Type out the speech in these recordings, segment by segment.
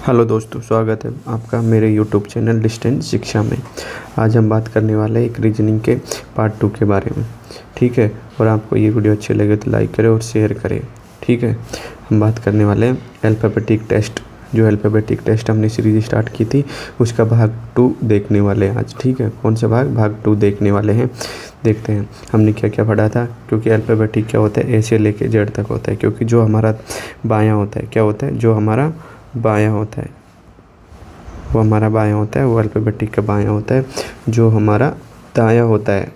Hello दोस्तों, स्वागत है आपका मेरे यूट्यूब चैनल डिस्टेंस शिक्षा में। आज हम बात करने वाले हैं एक रीजनिंग के पार्ट 2 के बारे में। ठीक है, और आपको ये वीडियो अच्छी लगे तो लाइक करें और शेयर करें। ठीक है, हम बात करने वाले हैं अल्फ़ाबेटिक टेस्ट। जो अल्फ़ाबेटिक टेस्ट हमने सीरीज स्टार्ट की थी उसका भाग 2 देखने वाले हैं आज। ठीक है, कौन सा भाग 2 देखने वाले हैं, देखते हैं हमने क्या क्या पढ़ा था। क्योंकि अल्फ़ाबेटिक क्या होता है, ए से लेके जेड तक होता है। क्योंकि जो हमारा बायां होता है, क्या होता है, जो हमारा बायां होता है वो हमारा बायां होता है, वो अल्फ़ाबेटिक का बायां होता है। जो हमारा दायां होता है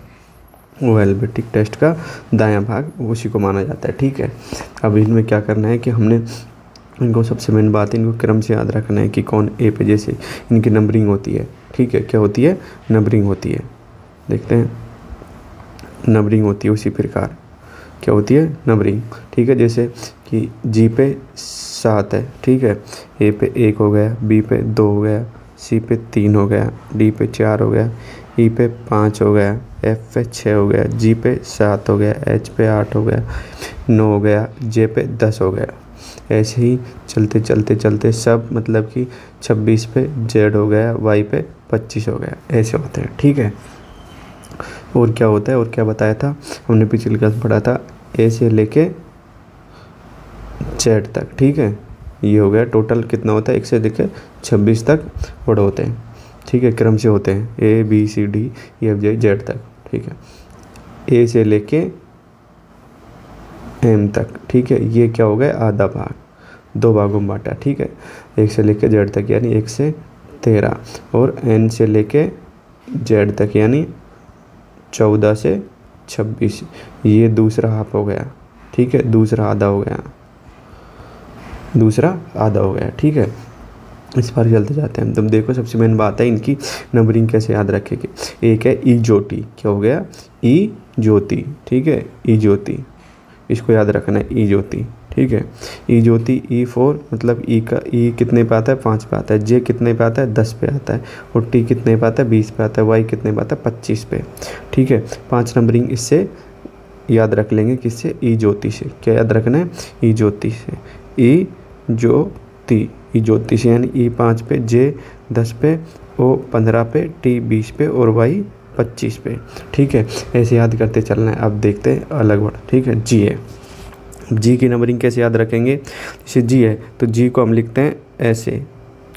वो अल्फ़ाबेटिक टेस्ट का दायां भाग, उसी को माना जाता है। ठीक है, अब इनमें क्या करना है कि हमने इनको सबसे मेन बात है, इनको क्रम से याद रखना है कि कौन ए पे जैसे इनकी नंबरिंग होती है। ठीक है, क्या होती है, नंबरिंग होती है। देखते हैं, नंबरिंग होती है उसी प्रकार क्या होती है, नंबरिंग। ठीक है, जैसे कि जी पे 7 है। ठीक है, ए पे 1 हो गया, बी पे 2 हो गया, सी पे 3 हो गया, डी पे 4 हो गया, ई पे 5 हो गया, एफ पे 6 हो गया, जी पे 7 हो गया, एच पे 8 हो गया, 9 हो गया, जे पे 10 हो गया। ऐसे ही चलते चलते चलते सब मतलब कि 26 पे जेड हो गया, वाई पे 25 हो गया, ऐसे होते हैं। ठीक है, और क्या होता है, और क्या बताया था हमने पिछली क्लास में पढ़ा था, ए से लेके जेड तक। ठीक है, ये हो गया टोटल कितना होता है, 1 से लेके 26 तक वर्ड होते हैं। ठीक है, क्रम से होते हैं, A B C D E F G Z तक। ठीक है, ए से लेके एम तक। ठीक है, ये क्या हो गया, आधा भाग, 2 भागों में बांटा। ठीक है, 1 से लेके जेड तक यानी 1 से 13, और एन से लेके जेड तक यानी 14 से 26, ये दूसरा हाफ हो गया। ठीक है, दूसरा आधा हो गया, दूसरा आधा हो गया। ठीक है, इस बार चलते जाते हैं। तुम देखो, सबसे मेन बात है इनकी नंबरिंग कैसे याद रखेंगे। एक है ई ज्योति, क्या हो गया, ई ज्योति। ठीक है, ई ज्योति, इसको याद रखना है, ई ज्योति। ठीक है, ई ज्योति, ई 4 मतलब ई का ई कितने पे आता है, 5 पे आता है, जे कितने पे आता है, 10 पे आता है, और टी कितने पे आता है, 20 पे आता है, वाई कितने पे आता है, 25 पे। ठीक है, 5 नंबरिंग इससे याद रख लेंगे, किससे, ई ज्योति से। क्या याद रखना है, ई ज्योति से, ई ज्योति, ई ज्योति से यानी ई 5 पे, जे 10 पे, ओ 15 पे, टी 20 पे, और वाई 25 पे। ठीक है, ऐसे याद करते चलना है। अब देखते हैं अलग वर्ड। ठीक है, जी है, जी की नंबरिंग कैसे याद रखेंगे, जैसे जी है तो जी को हम लिखते हैं ऐसे।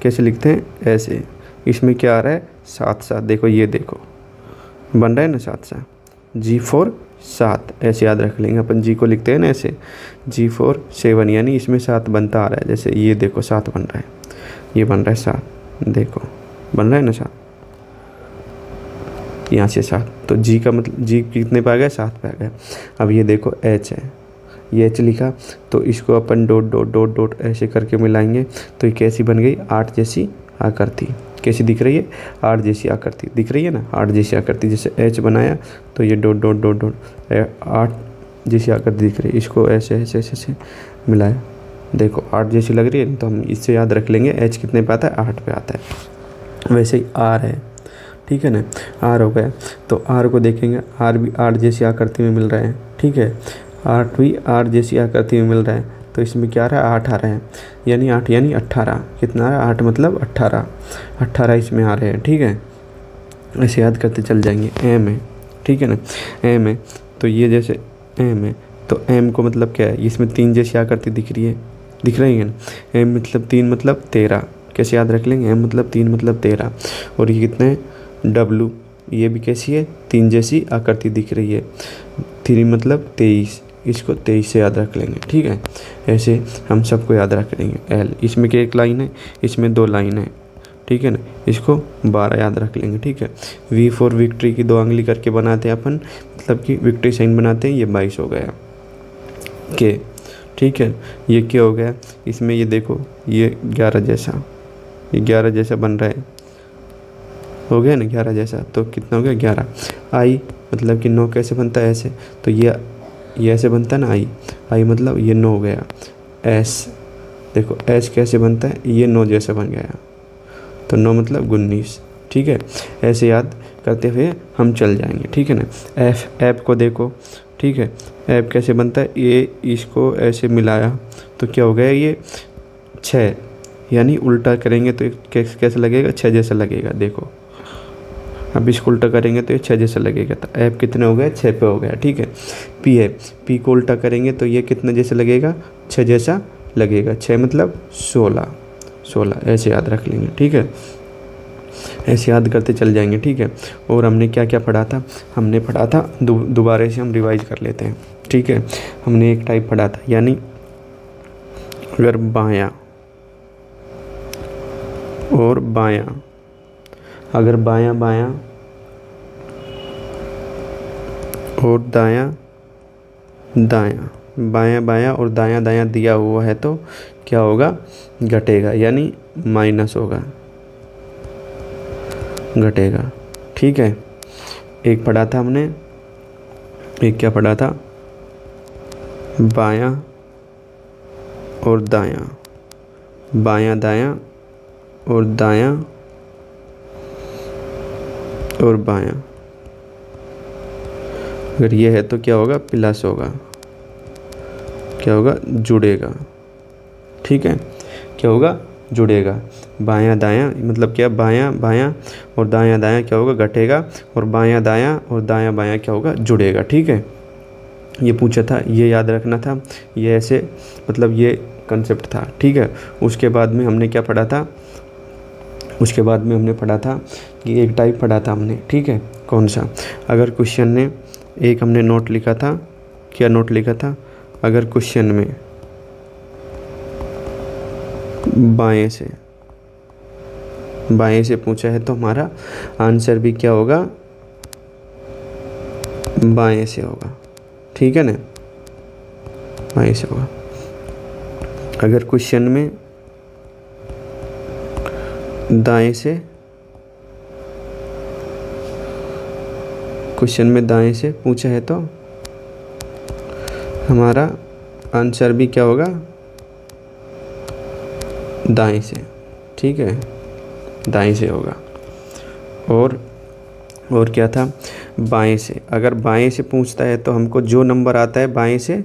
कैसे लिखते हैं, ऐसे। इसमें क्या आ रहा है, 7 7। देखो, ये देखो बन रहा है ना 7 7, जी 4 7, ऐसे याद रख लेंगे अपन। जी को लिखते हैं ना ऐसे, जी 4 7 यानी इसमें 7 बनता आ रहा है। जैसे ये देखो 7 बन रहा है, ये बन रहा है 7, देखो बन रहा है ना 7, यहाँ से 7। तो जी का मतलब जी कितने पे आ गया, 7 पे आ गया। अब ये देखो एच है, ये एच लिखा तो इसको अपन डॉट डॉट डॉट डॉट ऐसे करके मिलाएंगे तो ये कैसी बन गई, 8 जैसी आकृति। कैसी दिख रही है, 8 जैसी आकृति दिख रही है ना, 8 जैसी आकृति। जैसे एच बनाया तो ये डॉट डॉट डॉट डॉट 8 जैसी आकृति दिख रही है, इसको ऐसे ऐसे ऐसे ऐसे मिलाया, देखो 8 जैसी लग रही है। तो हम इससे याद रख लेंगे एच कितने पे आता है, 8 पे आता है। वैसे ही आर है, ठीक है ना, आर हो गया तो आर को देखेंगे, आर भी 8 जैसी आकृति में मिल रहा है। ठीक है, 8 भी 8 जैसी आकृति में मिल रहा है, तो इसमें क्या आ रहा है, 8 आ रहा है, यानी 8 यानी 18। कितना आ रहा है, 8 मतलब 18, 18 इसमें आ रहे हैं। ठीक है, ऐसे याद करते चल जाएंगे। एम है, ठीक है ना, एम है तो ये जैसे एम है तो एम को मतलब क्या है, इसमें 3 जैसी आकृति दिख रही है, दिख रही है ना। एम मतलब 3 मतलब 13, कैसे याद रख लेंगे, एम मतलब 3 मतलब 13। और ये कितने हैं, डब्लू, ये भी कैसी है, 3 जैसी आकृति दिख रही है, 3 मतलब 23, इसको 23 से याद रख लेंगे। ठीक है, ऐसे हम सबको याद रख लेंगे। एल, इसमें क्या एक लाइन है, इसमें 2 लाइन है। ठीक है ना, इसको 12 याद रख लेंगे। ठीक है, वी फॉर विक्ट्री की 2 उंगली करके बनाते हैं अपन, मतलब कि विक्ट्री साइन बनाते हैं, ये 22 हो गया के। ठीक है, ये क्या हो गया, इसमें ये देखो ये 11 जैसा, ये 11 जैसा बन रहा है, हो गया ना 11 जैसा, तो कितना हो गया 11। आई मतलब कि 9 कैसे बनता है, ऐसे, तो ये ऐसे बनता है ना, आई मतलब ये 9 हो गया। एस देखो, एस कैसे बनता है, ये 9 जैसा बन गया, तो 9 मतलब 19। ठीक है, ऐसे याद करते हुए हम चल जाएंगे। ठीक है ना, एफ, एफ को देखो। ठीक है, एफ कैसे बनता है, ये इसको ऐसे मिलाया तो क्या हो गया, ये 6, यानी उल्टा करेंगे तो कैसे लगेगा, 6 जैसा लगेगा। देखो अब इसको उल्टा करेंगे तो ये 6 जैसा लगेगा। तो ऐप कितने हो गए, 6 पे हो गया, ठीक है। पी है, पी को उल्टा करेंगे तो ये कितने जैसे लगेगा, 6 जैसा लगेगा। 6 मतलब 16, 16 ऐसे याद रख लेंगे, ठीक है। ऐसे याद करते चल जाएंगे, ठीक है। और हमने क्या क्या पढ़ा था, हमने पढ़ा था दोबारा से हम रिवाइज कर लेते हैं, ठीक है। हमने एक टाइप पढ़ा था, यानी अगर बायां और बायां, अगर बायां बायां और दायां दायां, बायां बायां और दायां दायां दिया हुआ है तो क्या होगा, घटेगा, यानी माइनस होगा, घटेगा, ठीक है। एक पढ़ा था हमने, एक क्या पढ़ा था, बायां और दायां, बायां दायां और दायां और बायां, अगर ये है तो क्या होगा, प्लस होगा, क्या होगा, जुड़ेगा, ठीक है। क्या होगा, जुड़ेगा। बायां दायां मतलब क्या, बायां बायां और दायां दायां क्या होगा, घटेगा, और बायां दायां और दायां बायां क्या होगा, जुड़ेगा, ठीक है। ये पूछा था, ये याद रखना था, ये ऐसे मतलब ये कंसेप्ट था, ठीक है। उसके बाद में हमने क्या पढ़ा था, उसके बाद में हमने पढ़ा था कि एक टाइप पढ़ा था हमने, ठीक है। कौन सा, अगर क्वेश्चन ने, एक हमने नोट लिखा था, क्या नोट लिखा था, अगर क्वेश्चन में बाएं से पूछा है तो हमारा आंसर भी क्या होगा, बाएं से होगा, ठीक है ना, बाएं से होगा। अगर क्वेश्चन में दाएं से, क्वेश्चन में दाएं से पूछा है तो हमारा आंसर भी क्या होगा, दाएं से, ठीक है, दाएं से होगा। और क्या था, बाएं से, अगर बाएं से पूछता है तो हमको जो नंबर आता है बाएं से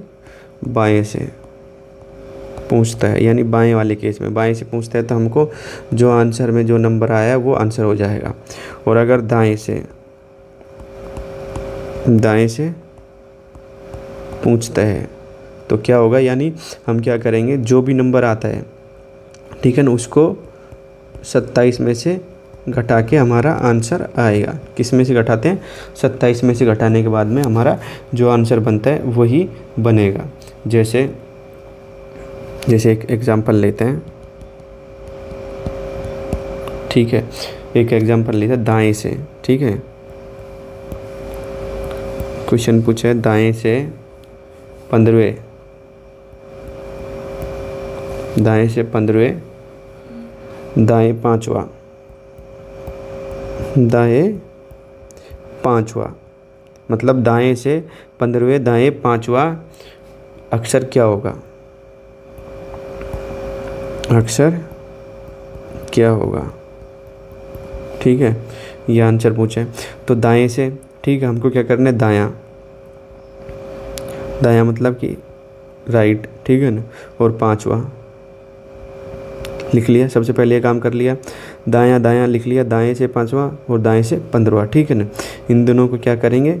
पूछता है, यानी बाएं वाले केस में बाएं से पूछता है तो हमको जो आंसर में जो नंबर आया है वो आंसर हो जाएगा। और अगर दाएं से पूछता है तो क्या होगा, यानी हम क्या करेंगे, जो भी नंबर आता है, ठीक है ना, उसको 27 में से घटा के हमारा आंसर आएगा। किस में से घटाते हैं, 27 में से घटाने के बाद में हमारा जो आंसर बनता है वही बनेगा। जैसे एक एग्जांपल लेते हैं, ठीक है। एक एग्जांपल लेते हैं दाएं से, ठीक है। क्वेश्चन पूछा है दाएं से 15वें, दाएं से 15वें, दाएं 5वां, दाएं 5वां, मतलब दाएं से 15वें दाएं 5वां अक्षर क्या होगा, अक्षर क्या होगा, ठीक है। ये आंसर पूछा है तो दाएं से, ठीक है, हमको क्या करना है, दायां मतलब कि राइट, ठीक है ना। और 5वां लिख लिया, सबसे पहले ये काम कर लिया, दायां दायां लिख लिया, दाएं से 5वां और दाएं से 15वां, ठीक है ना। इन दोनों को क्या करेंगे,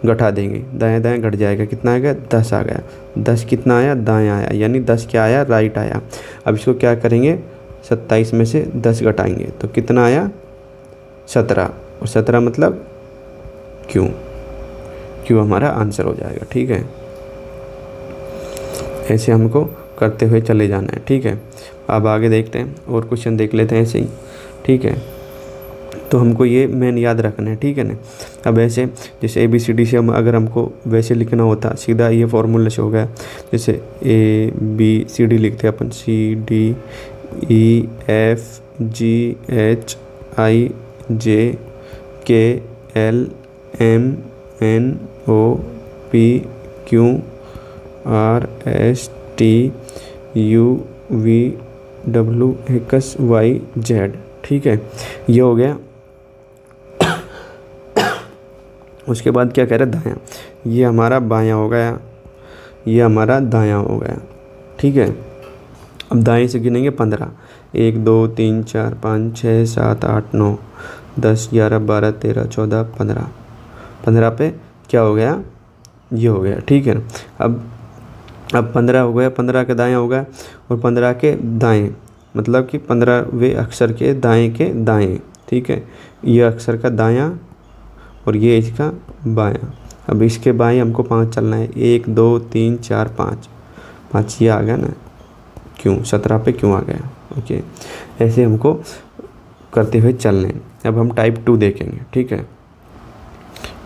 घटा देंगे, दायां दायां घट जाएगा, कितना आ गया, 10 आ गया। 10 कितना आया, दायां आया, यानी 10 क्या आया, राइट आया। अब इसको क्या करेंगे, 27 में से 10 घटाएंगे तो कितना आया, 17, और 17 मतलब क्यों हमारा आंसर हो जाएगा, ठीक है। ऐसे हमको करते हुए चले जाना है, ठीक है। अब आगे देखते हैं और क्वेश्चन देख लेते हैं ऐसे ही, ठीक है। तो हमको ये मेन याद रखना है, ठीक है ना। अब ऐसे जैसे ABCD से हम अगर हमको वैसे लिखना होता, सीधा ये फॉर्मूला से हो गया, जैसे ABCD लिखते हैं अपन, CDEFGHIJKLMNOPQRSTUVWXYZ, ठीक है, ये हो गया। उसके बाद क्या कह रहा है, दायां, ये हमारा बायां हो गया, ये हमारा दायां हो गया, ठीक है। अब दाएं से गिनेंगे 15, 1 2 3 4 5 6 7 8 9 10 11 12 13 14 15, 15 पे क्या हो गया, ये हो गया, ठीक है। अब 15 हो गया, 15 के दाएं हो गया और 15 के दाएं मतलब कि 15वें अक्षर के दाएं, ठीक है। ये अक्षर का दायां और ये इसका बायां। अब इसके बाएं हमको 5 चलना है, 1 2 3 4 5, 5 ये आ गया ना, क्यों 17 पे क्यों आ गया, ओके। ऐसे हमको करते हुए चलने हैं। अब हम टाइप 2 देखेंगे, ठीक है।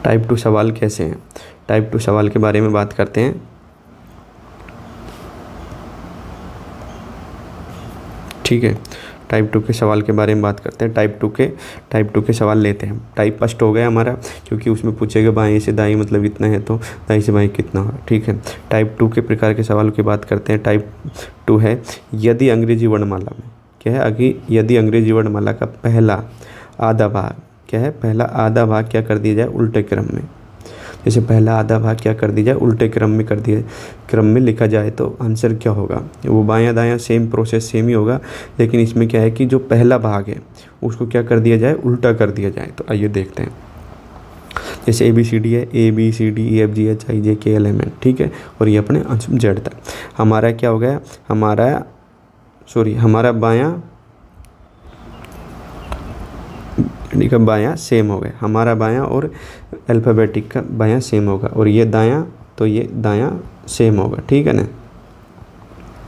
टाइप 2 सवाल कैसे हैं, टाइप 2 सवाल के बारे में बात करते हैं, ठीक है। टाइप 2 के सवाल के बारे में बात करते हैं। टाइप 2 के सवाल लेते हैं। टाइप फर्स्ट हो गया हमारा, क्योंकि उसमें पूछेगा बाएं से दाएं मतलब इतना है तो दाएं से बाएं कितना होगा, ठीक है। टाइप 2 के प्रकार के सवालों की बात करते हैं। टाइप 2 है यदि अंग्रेजी वर्णमाला में क्या है, यदि अंग्रेजी वर्णमाला का पहला आधा भाग क्या है, पहला आधा भाग क्या कर दिया जाए उल्टे क्रम में। जैसे पहला आधा भाग क्या कर दिया जाए उल्टे क्रम में लिखा जाए तो आंसर क्या होगा, वो बायां दायां सेम प्रोसेस सेम ही होगा, लेकिन इसमें क्या है कि जो पहला भाग है उसको क्या कर दिया जाए, उल्टा कर दिया जाए। तो आइए देखते हैं। जैसे ABCD है, ABCDEFGHIJKLMN, ठीक है, और ये अपने Z तक। हमारा क्या हो गया, हमारा बायां का बायां सेम हो गया, हमारा बायां और अल्फ़ाबेटिक का बायां सेम होगा, और ये दायां तो ये दायां सेम होगा, ठीक है ना।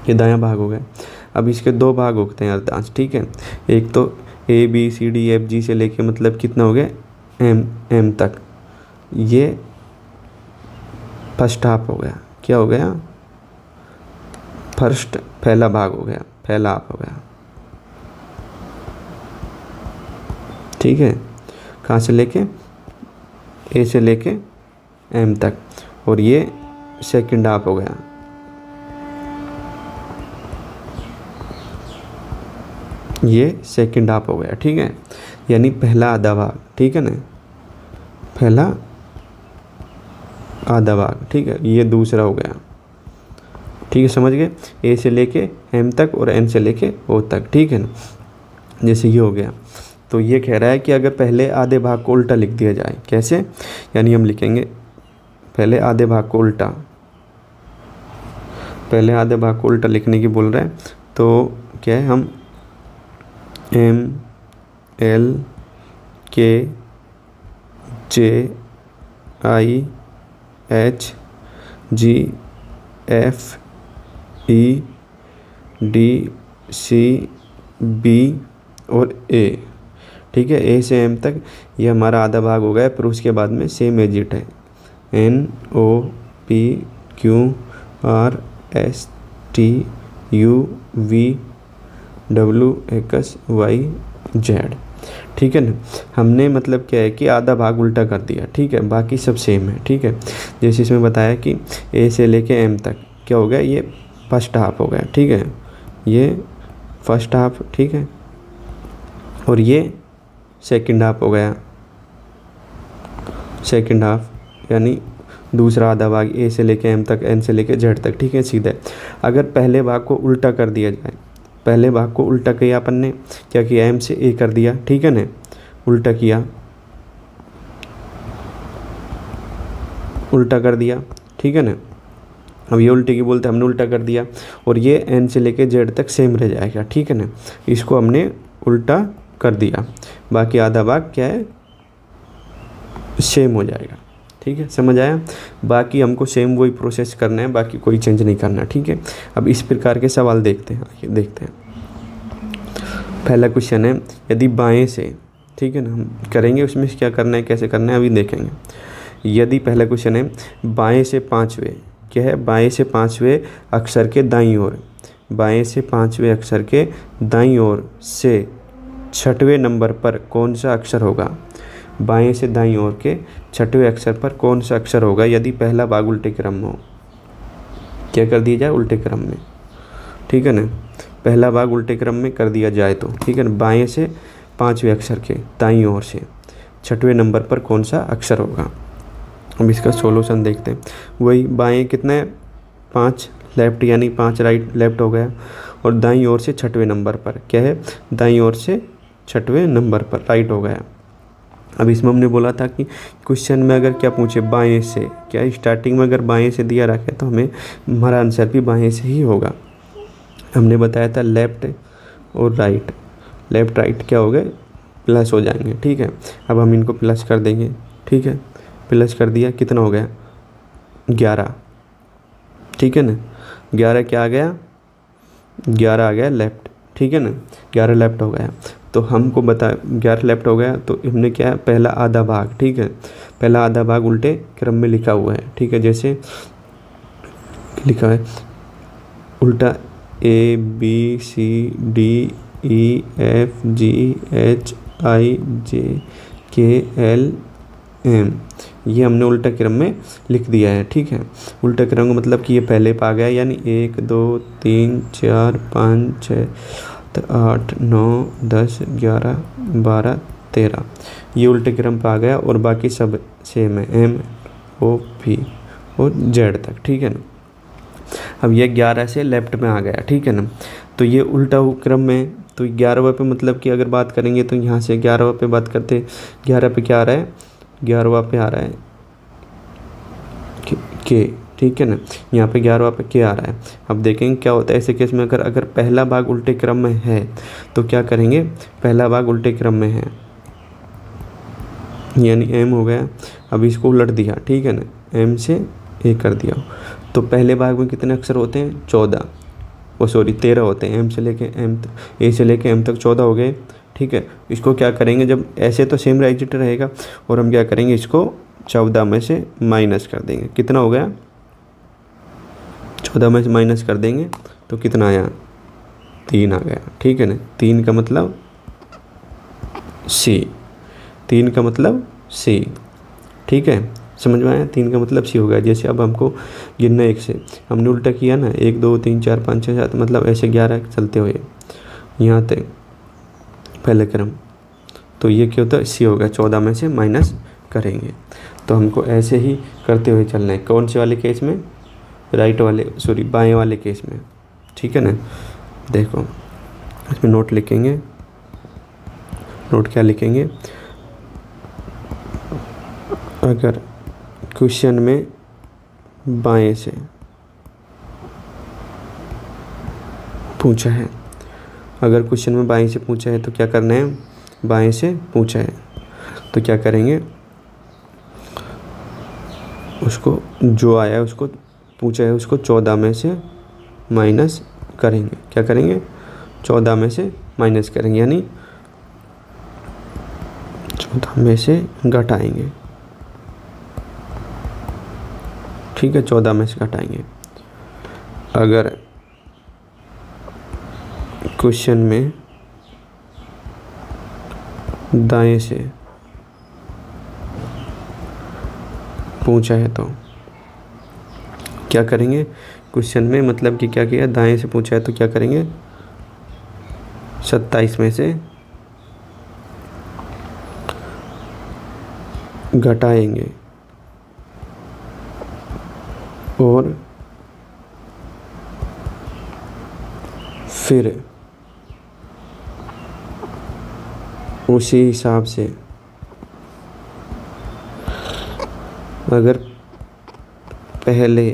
ये दायां भाग हो गया। अब इसके दो भाग होते हैं अर्धांश, ठीक है। एक तो ABCDEFG से लेके मतलब कितना हो गया M तक, ये फर्स्ट हाफ हो गया, क्या हो गया, फर्स्ट पहला भाग हो गया, पहला हाफ हो गया, ठीक है। कहाँ से लेके A से लेके M तक, और ये सेकंड हाफ हो गया, ये सेकंड हाफ हो गया, ठीक है। यानी पहला आधा भाग, ठीक है ना, पहला आधा भाग, ठीक है। ये दूसरा हो गया, ठीक है, समझ गए। A से लेके M तक और N से लेके O तक, ठीक है ना। जैसे ये हो गया, तो ये कह रहा है कि अगर पहले आधे भाग को उल्टा लिख दिया जाए, कैसे, यानी हम लिखेंगे पहले आधे भाग को उल्टा, पहले आधे भाग को उल्टा लिखने की बोल रहा है। तो क्या है, हम MLKJIHGFEDCB और A, ठीक है। A से M तक ये हमारा आधा भाग हो गया। फिर उसके बाद में सेम एजिट है NOPQRSTUVWXYZ, ठीक है ना। हमने मतलब क्या है कि आधा भाग उल्टा कर दिया, ठीक है, बाकी सब सेम है, ठीक है। जैसे इसमें बताया कि A से लेके M तक क्या हो गया, ये फर्स्ट हाफ हो गया, ठीक है, ये फर्स्ट हाफ, ठीक है, और ये सेकंड हाफ हो गया, सेकंड हाफ यानी दूसरा आधा भाग A से लेके M तक, N से लेके Z तक, ठीक है, सीधे। अगर पहले भाग को उल्टा कर दिया जाए, पहले भाग को उल्टा किया अपन ने, क्या किया, M से A कर दिया, ठीक है ना, उल्टा किया, उल्टा कर दिया, ठीक है ना। अब ये उल्टे की बोलते हमने उल्टा कर दिया, और ये N से लेके Z तक सेम रह जाएगा, ठीक है ना। इसको हमने उल्टा कर दिया, बाकी आधा भाग क्या है, सेम हो जाएगा, ठीक है, समझ आया। बाकी हमको सेम वही प्रोसेस करना है, बाकी कोई चेंज नहीं करना, ठीक है। अब इस प्रकार के सवाल देखते हैं, आइए देखते हैं। पहला क्वेश्चन है, यदि बाएं से, ठीक है ना, हम करेंगे उसमें क्या करना है, कैसे करना है अभी देखेंगे। यदि पहला क्वेश्चन है, बाएं से पाँचवें, क्या है, बाएं से पाँचवें अक्षर के दाईं ओर, बाएं से पाँचवें अक्षर के दाईं ओर से छठवें नंबर पर कौन सा अक्षर होगा, बाएं से दाईं ओर के छठवें अक्षर पर कौन सा अक्षर होगा यदि पहला भाग उल्टे क्रम में हो, क्या कर दिया जाए, उल्टे क्रम में, ठीक है ना। पहला भाग उल्टे क्रम में कर दिया जाए तो, ठीक है ना, बाएं से पाँचवें अक्षर के दाईं ओर से छठवें नंबर पर कौन सा अक्षर होगा। अब इसका सॉल्यूशन देखते हैं। वही बाएं कितना है, 5 लेफ्ट, यानी 5 राइट लेफ्ट हो गया, और दाईं ओर से छठवें नंबर पर, क्या है, दाईं ओर से छठवें नंबर पर, राइट हो गया। अब इसमें हमने बोला था कि क्वेश्चन में अगर क्या पूछे बाएं से, क्या स्टार्टिंग में अगर बाएं से दिया रखे तो हमें हमारा आंसर भी बाएं से ही होगा। हमने बताया था लेफ्ट और राइट, लेफ्ट राइट क्या हो गए, प्लस हो जाएंगे, ठीक है। अब हम इनको प्लस कर देंगे, ठीक है, प्लस कर दिया, कितना हो गया 11, ठीक है ना। 11 क्या आ गया, 11 आ गया लेफ्ट, ठीक है ना, 11 लेफ्ट हो गया। तो हमको बता 11 लेफ्ट हो गया तो हमने क्या है, पहला आधा भाग, ठीक है, पहला आधा भाग उल्टे क्रम में लिखा हुआ है, ठीक है। जैसे लिखा है उल्टा ABCDEFGHIJKLM, ये हमने उल्टा क्रम में लिख दिया है, ठीक है। उल्टा क्रम का मतलब कि ये पहले पे आ गया, यानी 1 2 3 4 5 6 8 9 10 11 12 13, ये उल्टे क्रम पे आ गया और बाकी सब सेम है, MOP और Z तक, ठीक है ना। अब ये 11 से लेफ्ट में आ गया, ठीक है ना। तो ये उल्टा क्रम में, तो 11वें पे मतलब कि अगर बात करेंगे तो यहाँ से 11वें पे बात करते, 11 पे क्या आ रहा है, 11वां पे आ रहा है के, ठीक है ना, यहाँ पे 11वां पे के आ रहा है। अब देखेंगे क्या होता है ऐसे केस में, अगर पहला भाग उल्टे क्रम में है तो क्या करेंगे, पहला भाग उल्टे क्रम में है यानी M हो गया, अब इसको उलट दिया, ठीक है ना, M से A कर दिया। तो पहले भाग में कितने अक्षर होते हैं, 14, वो सॉरी 13 होते हैं, A से लेके M तक 14 हो गए, ठीक है। इसको क्या करेंगे, जब ऐसे तो सेम एग्जिट रहेगा और हम क्या करेंगे, इसको 14 में से माइनस कर देंगे, कितना हो गया 14 में से माइनस कर देंगे तो कितना आया 3 आ गया, ठीक है ना। 3 का मतलब C, 3 का मतलब C, ठीक है, समझ में आया, 3 का मतलब C हो गया। जैसे अब हमको गिनना 1 से, हमने उल्टा किया ना, 1 2 3 4 5 6 7, मतलब ऐसे 11 चलते हुए यहाँ तक पहले क्रम, तो ये क्या होता है C हो गया, 14 में से माइनस करेंगे। तो हमको ऐसे ही करते हुए चलना है, कौन से वाले केस में, राइट वाले सॉरी बाएं वाले केस में, ठीक है ना। देखो इसमें नोट लिखेंगे, नोट क्या लिखेंगे, अगर क्वेश्चन में बाएं से पूछा है, अगर क्वेश्चन में बाएं से पूछा है तो क्या करना है, बाएं से पूछा है तो क्या करेंगे, उसको जो आया है उसको पूछा है उसको 14 में से माइनस करेंगे, क्या करेंगे 14 में से माइनस करेंगे, यानी 14 में से घटाएंगे, ठीक है, 14 में से घटाएंगे। अगर क्वेश्चन में दाएं से पूछा है तो क्या करेंगे, क्वेश्चन में मतलब कि क्या किया, दाएं से पूछा है तो क्या करेंगे 27 में से घटाएंगे और फिर उसी हिसाब से अगर पहले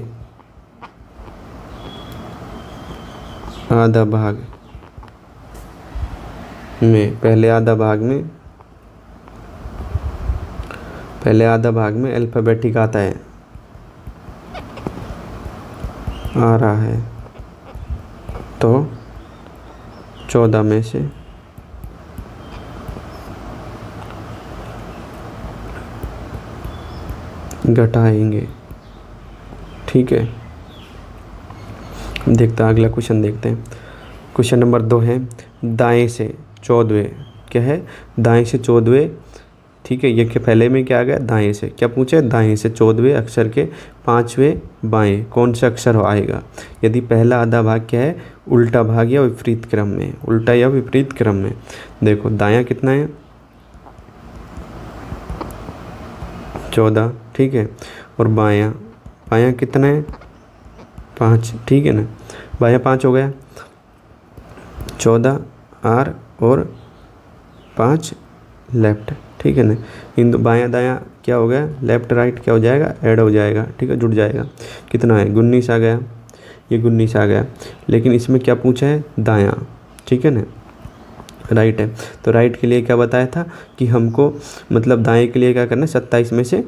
आधा भाग में पहले आधा भाग में अल्फ़ाबेटिक आता है, आ रहा है, तो 14 में से घटाएंगे, ठीक है। देखते हैं अगला क्वेश्चन, देखते हैं। क्वेश्चन नंबर 2 है, दाएं से 14वें, क्या है दाएं से 14वें, ठीक है। ये के पहले में क्या आ गया, दाएं से, क्या पूछा है, दाएं से 14वें अक्षर के 5वें बाएं कौन सा अक्षर आएगा। यदि पहला आधा भाग क्या है, उल्टा भाग या विपरीत क्रम में, उल्टा या विपरीत क्रम में। देखो दायां कितना है 14, ठीक है, और बायां कितना है 5, ठीक है ना, बायां 5 हो गया। 14 R और 5 लेफ्ट, ठीक है ना। इन बायां दायां क्या हो गया, लेफ्ट राइट क्या हो जाएगा, ऐड हो जाएगा, ठीक है, जुड़ जाएगा। कितना है, 19 आ गया, ये 19 आ गया। लेकिन इसमें क्या पूछा है, दायां, ठीक है ना, राइट है। तो राइट के लिए क्या बताया था कि हमको मतलब दाएं के लिए क्या करना है, 27 में से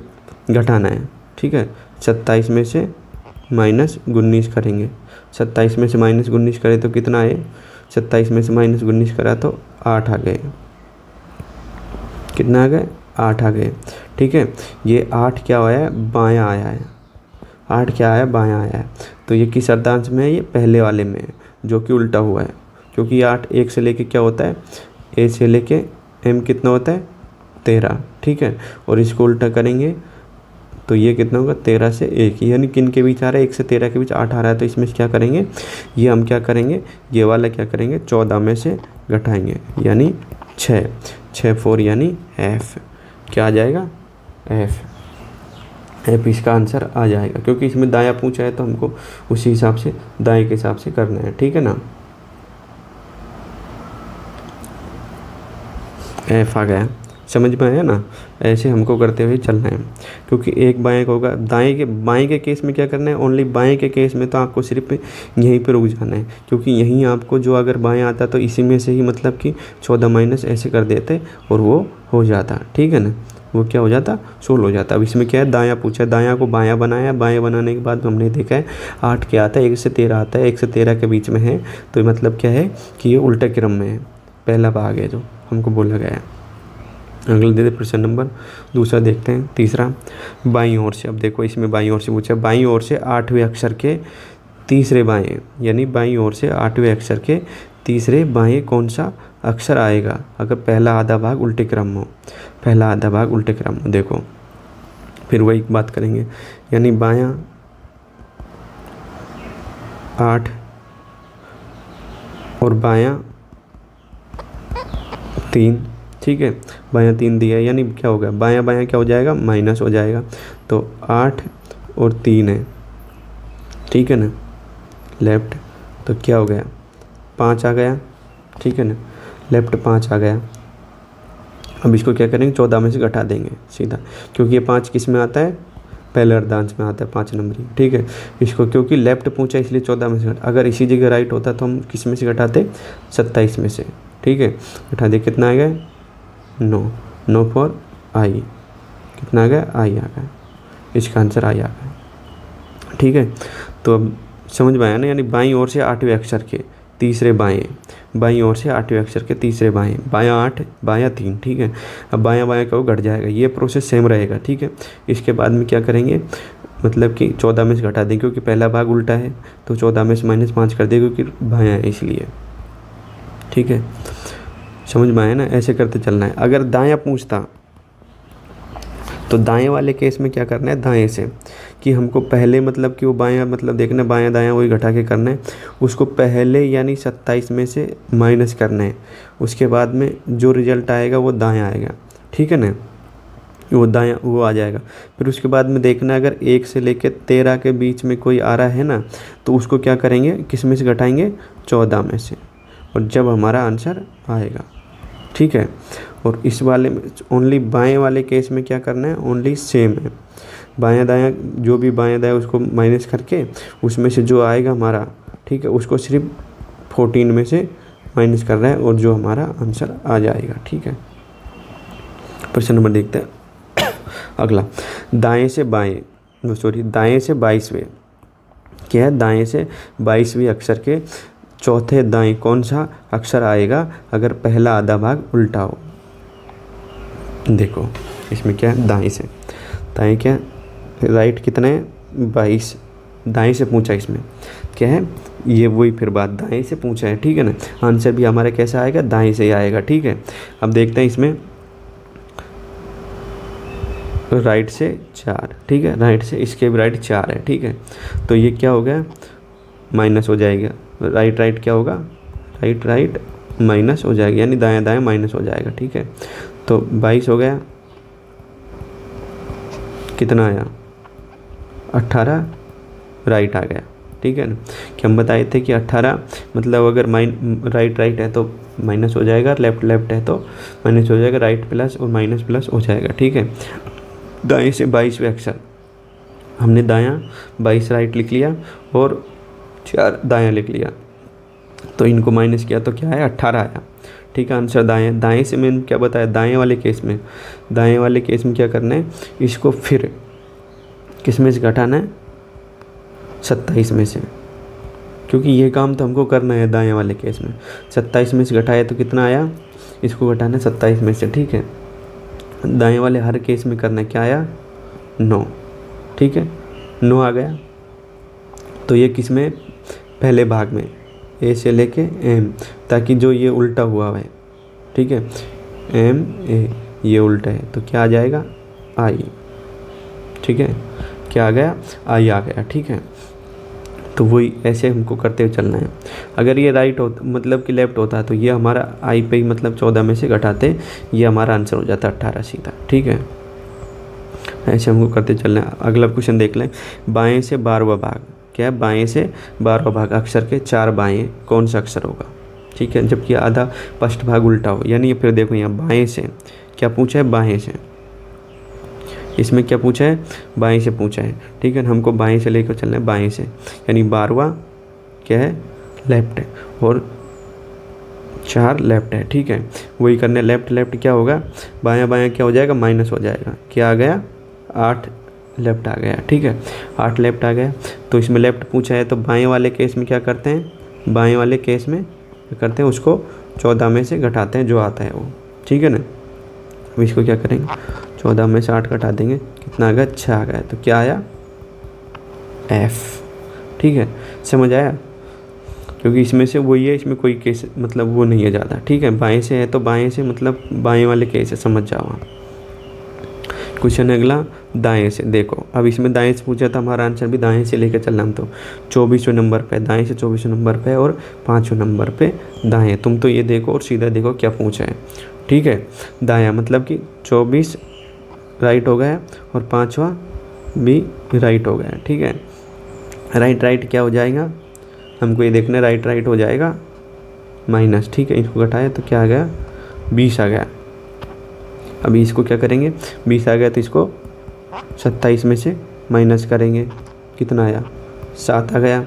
घटाना है, ठीक है। 27 में से -19 करेंगे, 27 में से -19 करें तो कितना आए, 27 में से -19 करा तो 8 आ गए। कितना आ गए, 8 आ गए, ठीक है। ये 8 क्या आया है, बायां आया है, 8 क्या आया, बायां आया है। तो ये किस अर्धांश में है, ये पहले वाले में है, जो कि उल्टा हुआ है। क्योंकि 8 1 से लेके क्या होता है, ए से लेके m कितना होता है, 13, ठीक है। और इसको उल्टा करेंगे तो ये कितना होगा, 13 से 1, यानी किन के बीच आ रहा है, 1 से 13 के बीच 8 आ रहा है। तो इसमें क्या करेंगे, ये हम क्या करेंगे, ये वाला क्या करेंगे, 14 में से घटाएंगे, यानी 6, 6 4 यानी F, क्या आ जाएगा, F इसका आंसर आ जाएगा। क्योंकि इसमें दायां पूछा है तो हमको उसी हिसाब से दाएं के हिसाब से करना है, ठीक है ना। F आ गया, समझ में आया ना। ऐसे हमको करते हुए चलना है, क्योंकि एक बाएं का होगा, बाएं के केस में क्या करना है, ओनली बाएं के केस में तो आपको सिर्फ यहीं पे रुक जाना है। क्योंकि यहीं आपको जो अगर बाएं आता तो इसी में से ही मतलब कि 14 माइनस ऐसे कर देते और वो हो जाता, ठीक है ना, वो क्या हो जाता, 16 हो जाता। अब इसमें क्या है, दायां पूछा है, दायां को बायां बनाया, बायां बनाने के बाद हमने देखा है 8 क्या आता है, 1 से 13 आता है, 1 से 13 के बीच में है। तो मतलब क्या है कि ये उल्टे क्रम में है, पहला भाग है जो हमको बोला गया है। अगले दे प्रश्न नंबर दूसरा देखते हैं, तीसरा, बाईं ओर से। अब देखो इसमें बाईं ओर से पूछा, बाईं ओर से 8वें अक्षर के तीसरे बाएं, यानी बाईं ओर से 8वें अक्षर के तीसरे बाएं कौन सा अक्षर आएगा अगर पहला आधा भाग उल्टे क्रम हो, पहला आधा भाग उल्टे क्रम हो। देखो फिर वही बात करेंगे, यानी बायां 8 और बायां 3, ठीक है, बायां 3 दिया है, यानी क्या होगा, बायां बायां क्या हो जाएगा, माइनस हो जाएगा। तो 8 और 3 है, ठीक है ना, लेफ्ट, तो क्या हो गया, 5 आ गया, ठीक है ना, लेफ्ट 5 आ गया। अब इसको क्या करेंगे, 14 में से घटा देंगे सीधा, क्योंकि ये 5 किस में आता है, पहले अर्धांश में आता है, 5 नंबरी, ठीक है। इसको क्योंकि लेफ्ट पूछा इसलिए 14 में से अगर इसी जगह राइट होता तो हम किस में से घटाते, 27 में से, ठीक है। घटा दे, कितना आ गया, 9 4 I, कितना आ गया, I आ गया, इसका आंसर I आ गया, ठीक है। तो अब समझ में आया ना, यानी बाईं ओर से 8वें अक्षर के तीसरे बाएं, बाईं ओर से 8वें अक्षर के तीसरे बाएं, बायां 8 बायां 3, ठीक है। अब बायां बायां का वो घट जाएगा, ये प्रोसेस सेम रहेगा, ठीक है। इसके बाद में क्या करेंगे, मतलब कि 14 में से घटा दें, क्योंकि पहला भाग उल्टा है, तो 14 में से -5 कर दें, क्योंकि बायां है इसलिए, ठीक है। समझ में आया ना, ऐसे करते चलना है। अगर दायां पूछता तो दाएं वाले केस में क्या करना है, दाएं से कि हमको पहले मतलब कि वो बायां मतलब देखना, बायां दायां वही घटा के करना है, उसको पहले यानी 27 में से माइनस करना है। उसके बाद में जो रिजल्ट आएगा वो दायां आएगा, ठीक है ना, वो दायां वो आ जाएगा। फिर उसके बाद में देखना अगर 1 से लेकर 13 के बीच में कोई आ रहा है ना, तो उसको क्या करेंगे, किस में से घटाएंगे, 14 में से, और जब हमारा आंसर आएगा, ठीक है। और इस वाले में ओनली बाएं वाले केस में क्या करना है, ओनली सेम है, बायां दायां जो भी बायां दायां उसको माइनस करके उसमें से जो आएगा हमारा, ठीक है, उसको सिर्फ 14 में से माइनस कर रहा है और जो हमारा आंसर आ जाएगा, ठीक है। प्रश्न नंबर देखते हैं अगला, दाएं से 22वें, क्या है, दाएं से 22वें अक्षर के चौथे दाएं कौन सा अक्षर आएगा अगर पहला आधा भाग उल्टा हो। देखो इसमें क्या है, दाएं क्या, राइट कितना है, 22, दाएं से पूछा, इसमें क्या है, ये वही फिर बात दाएं से पूछा है, ठीक है ना। आंसर भी हमारा कैसा आएगा, दाएं से ही आएगा, ठीक है। अब देखते हैं इसमें राइट से 4, ठीक है, राइट से इसके भी राइट 4 है, ठीक है। तो ये क्या हो गया, माइनस हो जाएगा, राइट क्या होगा, राइट माइनस हो जाएगा, यानी दायां दायां माइनस हो जाएगा, ठीक है। तो 22 हो गया, कितना आया, 18 राइट आ गया, ठीक है ना, कि हम बताए थे कि 18 मतलब अगर राइट है तो माइनस हो जाएगा, लेफ्ट है तो माइनस हो जाएगा, राइट प्लस और माइनस प्लस हो जाएगा। ठीक है, दाएं से 22वें अक्षर, हमने दायां 22 राइट लिख लिया और 4 दायां लिख लिया, तो इनको माइनस किया तो क्या आया, 18 आया। ठीक है, आंसर दाएं से मैंने क्या बताया, दाएं वाले केस में क्या करना है, इसको फिर किस में से घटाना है, 27 में से, क्योंकि ये काम तो हमको करना है दाएं वाले केस में। 27 में से घटाया तो कितना आया, इसको घटाना है 27 में से। ठीक है, दाएं वाले हर केस में करना है, क्या आया, 9। ठीक है, 9 आ गया। तो ये किस में, पहले भाग में ए से लेके एम, ताकि जो ये उल्टा हुआ है, ठीक है, एम ए ये उल्टा है तो क्या आ जाएगा, आई। ठीक है, क्या आ गया, आई आ गया। ठीक है, तो वही ऐसे हमको करते हुए चलना है। अगर ये राइट होता मतलब कि लेफ्ट होता तो ये हमारा आई पे ही मतलब 14 में से घटाते, ये हमारा आंसर हो जाता 18 सीधा। ठीक है, ऐसे हमको करते चलना है। अगला क्वेश्चन देख लें, बाएं से 12वां भाग, क्या है, बाएं से 12वां भाग, अक्षर के 4 बाएं कौन सा अक्षर होगा। ठीक है, जबकि आधा फर्स्ट भाग उल्टा हो, यानी फिर देखो यहाँ बाएं से क्या पूछा है, बाएं से, इसमें क्या पूछा है, बाएं से पूछा है। ठीक है, हमको बाएं से लेकर चलना है, बाएं से, यानी 12वां क्या है, लेफ्ट है और 4 लेफ्ट है। ठीक है, वही करने, लेफ्ट क्या होगा, बायां क्या हो जाएगा, माइनस हो जाएगा, क्या आ गया, 8 लेफ्ट आ गया। ठीक है, 8 लेफ्ट आ गया। तो इसमें लेफ्ट पूछा है तो बाएं वाले केस में क्या करते हैं, बाएं वाले केस में क्या करते हैं, उसको 14 में से घटाते हैं जो आता है वो। ठीक है ना, अब इसको क्या करेंगे, 14 में से 8 घटा देंगे, कितना आ गया, 6 आ गया। तो क्या आया, एफ। ठीक है, समझ आया, क्योंकि इसमें से वही है, इसमें कोई केस मतलब वो नहीं है ज़्यादा। ठीक है, बाएं से है तो बाएं से मतलब बाएं वाले केस है, समझ जाओ आप। क्वेश्चन अगला, दाएं से, देखो अब इसमें दाएं से पूछा था, हमारा आंसर भी दाएं से लेकर चलना। हम तो 24वें नंबर पे दाएं से, 24वें नंबर पे और 5वें नंबर पे दाएं। तुम तो ये देखो और सीधा देखो क्या पूछा है। ठीक है, दायां मतलब कि 24 राइट हो गया और 5वां भी राइट हो गया। ठीक है, राइट क्या हो जाएगा, हमको ये देखना, राइट हो जाएगा माइनस। ठीक है, इसको घटाया तो क्या आ गया, 20 आ गया। अभी इसको क्या करेंगे, 20 आ गया तो इसको 27 में से माइनस करेंगे, कितना आया, 7 आ गया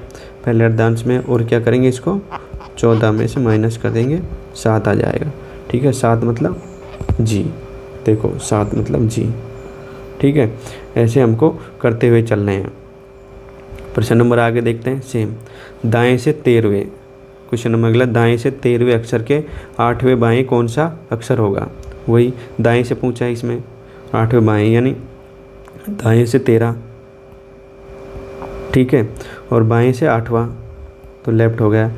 पहले अर्धांश में, और क्या करेंगे, इसको 14 में से माइनस कर देंगे, 7 आ जाएगा। ठीक है, 7 मतलब जी, देखो 7 मतलब जी। ठीक है, ऐसे हमको करते हुए चलना है। प्रश्न नंबर आगे देखते हैं, सेम, दाएं से 13वें, क्वेश्चन नंबर अगला, दाएं से 13वें अक्षर के 8वें बाएं कौन सा अक्षर होगा। वही दाएं से पूछा है, इसमें 8वें बाएं, यानी दाएं से 13, ठीक है, और बाएं से 8वां, तो लेफ्ट हो गया।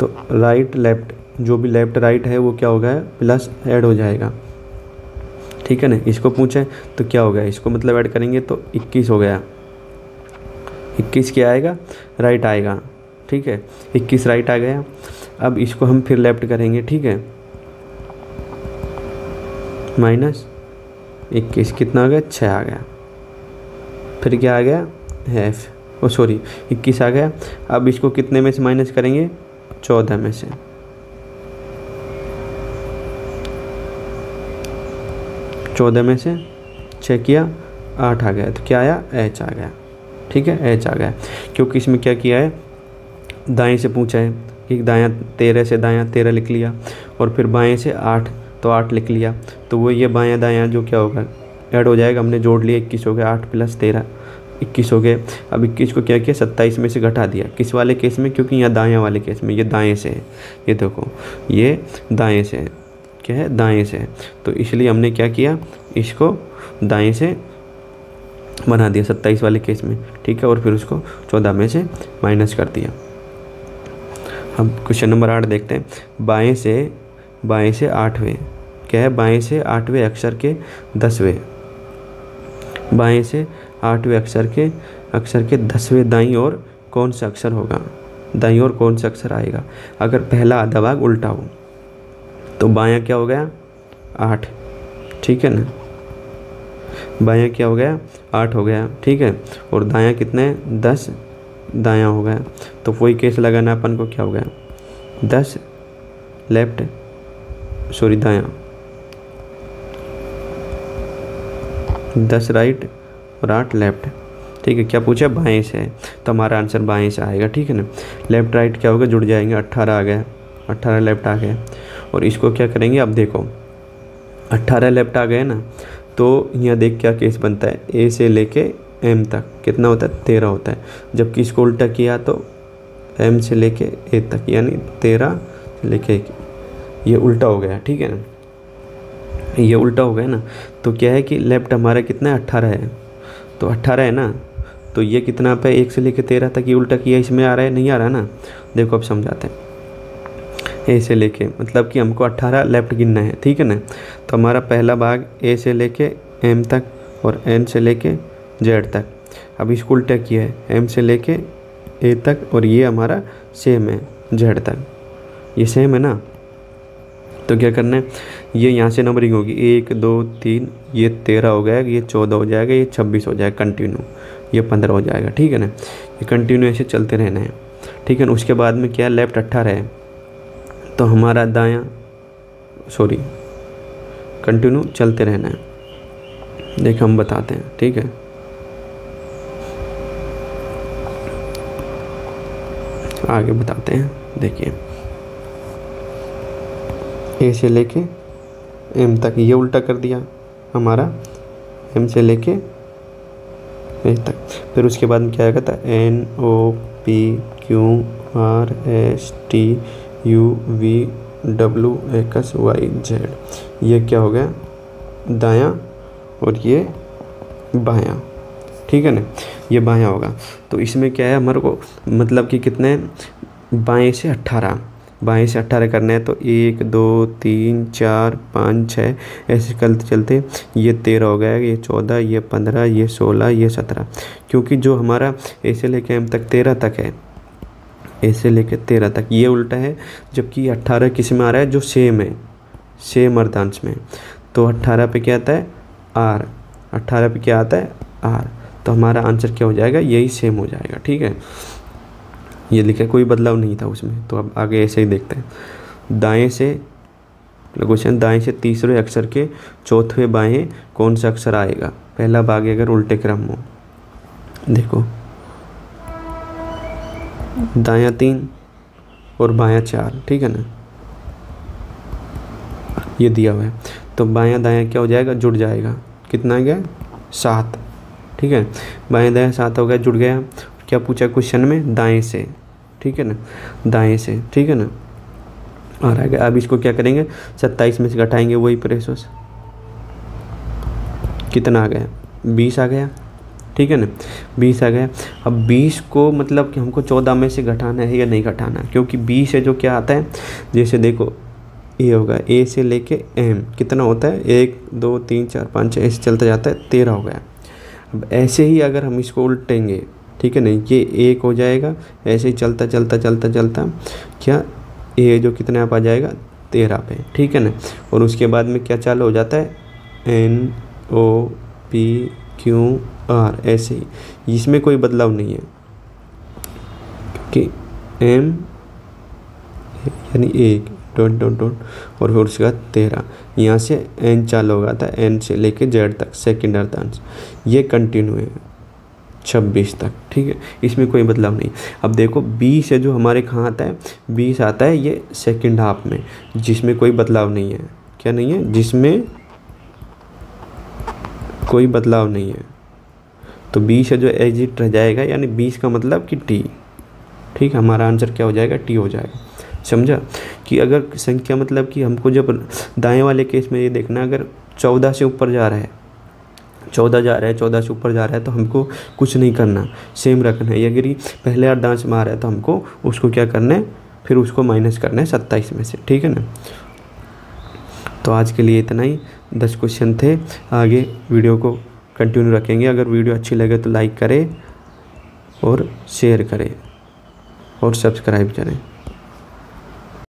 तो राइट लेफ्ट, जो भी लेफ्ट राइट है वो क्या हो गया, प्लस ऐड हो जाएगा। ठीक है ना, इसको पूछा है तो क्या हो गया, इसको मतलब ऐड करेंगे तो 21 हो गया। 21 क्या आएगा, राइट आएगा। ठीक है, 21 राइट आ गया। अब इसको हम फिर लेफ्ट करेंगे। ठीक है, माइनस 21 कितना आ गया, 6 आ गया। फिर क्या आ गया, एफ, ओ सॉरी 21 आ गया। अब इसको कितने में से माइनस करेंगे, 14 में से। चौदह में से 6 किया, 8 आ गया, तो क्या आया, एच आ गया। ठीक है, एच आ गया, क्योंकि इसमें क्या किया है, दाएं से पूछा है कि दायां 13 से दायां 13 लिख लिया, और फिर बाएं से 8 तो 8 लिख लिया। तो वो ये बायां दायां जो क्या होगा, ऐड हो जाएगा, हमने जोड़ लिया, 21 हो गया, 8 + 13 21 हो गए। अब 21 को क्या किया, 27 में से घटा दिया। किस वाले केस में, क्योंकि यहाँ दायां वाले केस में, ये दाएं से है, ये देखो ये दाएं से है, क्या है, दाएं से है, तो इसलिए हमने क्या किया, इसको दाएं से बना दिया 27 वाले केस में। ठीक है, और फिर उसको 14 में से माइनस कर दिया। हम क्वेश्चन नंबर 8 देखते हैं, बाएं से 8वें, क्या है, बाएं से 8वें अक्षर के 10वें, बाएं से 8वें अक्षर के 10वें दाईं ओर कौन सा अक्षर होगा, दाईं ओर कौन सा अक्षर आएगा। अगर पहला आधा भाग उल्टा हो तो बायां क्या हो गया, 8, ठीक है ना, बायां क्या हो गया, 8 हो गया। ठीक है, और दायां कितने, 10, दायां हो गया, तो वही केस लगाना अपन को, क्या हो गया 10 लेफ्ट, सॉरी दायां, 10 राइट और 8 लेफ्ट। ठीक है, क्या पूछा, बाएं से है, तो हमारा आंसर बाएं से आएगा। ठीक है ना, लेफ्ट राइट क्या होगा, जुड़ जाएंगे, 18 आ गया, 18 लेफ्ट आ गया। और इसको क्या करेंगे, अब देखो 18 लेफ्ट आ गए ना, तो यहाँ देख क्या केस बनता है, ए से लेके एम तक कितना होता है, 13 होता है। जबकि इसको उल्टा किया तो एम से लेके ए तक, यानी 13 से लेके 1, ये उल्टा हो गया। ठीक है ना, ये उल्टा हो गया ना, तो क्या है कि लेफ्ट हमारा कितना है, 18 है, तो 18 है ना, तो ये कितना पे 1 से लेके 13 तक, ये उल्टा किया, इसमें आ रहा है, नहीं आ रहा ना। देखो अब समझाते हैं, ए से लेके मतलब कि हमको 18 लेफ्ट गिनना है। ठीक है ना, तो हमारा पहला भाग ए से लेके एम तक और एन से लेके जेड तक। अब इसको उल्टा किया है, एम से लेके ए तक और ये हमारा सेम है जेड तक, ये सेम है ना। तो क्या करना है, ये यहाँ से नंबरिंग होगी 1 2 3, ये 13 हो गया, ये 14 हो जाएगा, ये 26 हो जाएगा कंटिन्यू, ये 15 हो जाएगा। ठीक है ना, ये कंटिन्यू ऐसे चलते रहना है। ठीक है ना, उसके बाद में क्या, लेफ्ट 18 है, तो हमारा दायां, सॉरी कंटिन्यू चलते रहना है। देखो हम बताते हैं। ठीक है, आगे बताते हैं। देखिए ए से लेके एम तक, ये उल्टा कर दिया हमारा, एम से लेके ए तक। फिर उसके बाद में क्या आएगा था, N O P Q R S T U V W X Y Z, ये क्या हो गया, दायां और ये बायां। ठीक है ना, ये बायां होगा। तो इसमें क्या है हमारे को, मतलब कि कितने, बाएं से 18, बाएं से 18 करना है, तो 1 2 3 4 5 6 ऐसे चलते चलते ये 13 हो गया, ये 14, ये 15, ये 16, ये 17। क्योंकि जो हमारा ए से लेके एम तक 13 तक है, ए से लेके 13 तक ये उल्टा है, जबकि 18 किस में आ रहा है, जो सेम है, सेम अर्धांश में। तो 18 पे क्या आता है, आर, 18 पे क्या आता है, आर। तो हमारा आंसर क्या हो जाएगा, यही सेम हो जाएगा। ठीक है, ये लिखा है, कोई बदलाव नहीं था उसमें। तो अब आगे ऐसे ही देखते हैं। दाएं से क्वेश्चन, दाएं से तीसरे अक्षर के चौथे बाएं कौन सा अक्षर आएगा, पहला भाग अगर उल्टे क्रम हो। देखो दायां 3 और बायां 4, ठीक है ना, ये दिया हुआ है। तो बायां दायां क्या हो जाएगा, जुड़ जाएगा, कितना आ गया 7। ठीक है, बायां दायां 7 हो गया, जुड़ गया। क्या पूछा क्वेश्चन में, दाएं से, ठीक है ना, दाएं से। ठीक है ना, और आ गया। अब इसको क्या करेंगे, 27 में से घटाएंगे, वही प्रेसोस, कितना आ गया, 20 आ गया। ठीक है ना, 20 आ गया। अब 20 को मतलब कि हमको 14 में से घटाना है या नहीं घटाना, क्योंकि 20 है जो क्या आता है, जैसे देखो ए होगा, ए से लेके एम कितना होता है, 1 2 3 4 5 6 ऐसे चलता जाता है, 13 हो गया। अब ऐसे ही अगर हम इसको उल्टेंगे, ठीक है ना, ये 1 हो जाएगा, ऐसे ही चलता चलता चलता चलता क्या ए जो कितने आप आ जाएगा 13 पे। ठीक है ना, और उसके बाद में क्या चालू हो जाता है, N O P Q R, ऐसे ही, इसमें कोई बदलाव नहीं है, क्योंकि एम यानी 1 डॉट डॉट डॉट और फिर उसके बाद 13, यहाँ से एन चालू होगा था, एन से लेके जेड तक सेकेंड अर्धांश, ये कंटिन्यू है 26 तक। ठीक है, इसमें कोई बदलाव नहीं। अब देखो 20 है जो हमारे कहाँ आता है, 20 आता है ये सेकंड हाफ में, जिसमें कोई बदलाव नहीं है। क्या नहीं है, जिसमें कोई बदलाव नहीं है। तो 20 है जो एग्जिट रह जाएगा, यानी 20 का मतलब कि टी। ठीक है, हमारा आंसर क्या हो जाएगा, टी हो जाएगा। समझा कि अगर संख्या मतलब कि हमको जब दाएं वाले केस में ये देखना, अगर 14 से ऊपर जा रहा है, 14 जा रहा है, 14 से ऊपर जा रहा है, तो हमको कुछ नहीं करना, सेम रखना है। अगर ये पहले अर्धांश में आ रहा है तो हमको उसको क्या करना है, फिर उसको माइनस करना है 27 में से। ठीक है ना, तो आज के लिए इतना ही, 10 क्वेश्चन थे। आगे वीडियो को कंटिन्यू रखेंगे। अगर वीडियो अच्छी लगे तो लाइक करें और शेयर करें और सब्सक्राइब करें।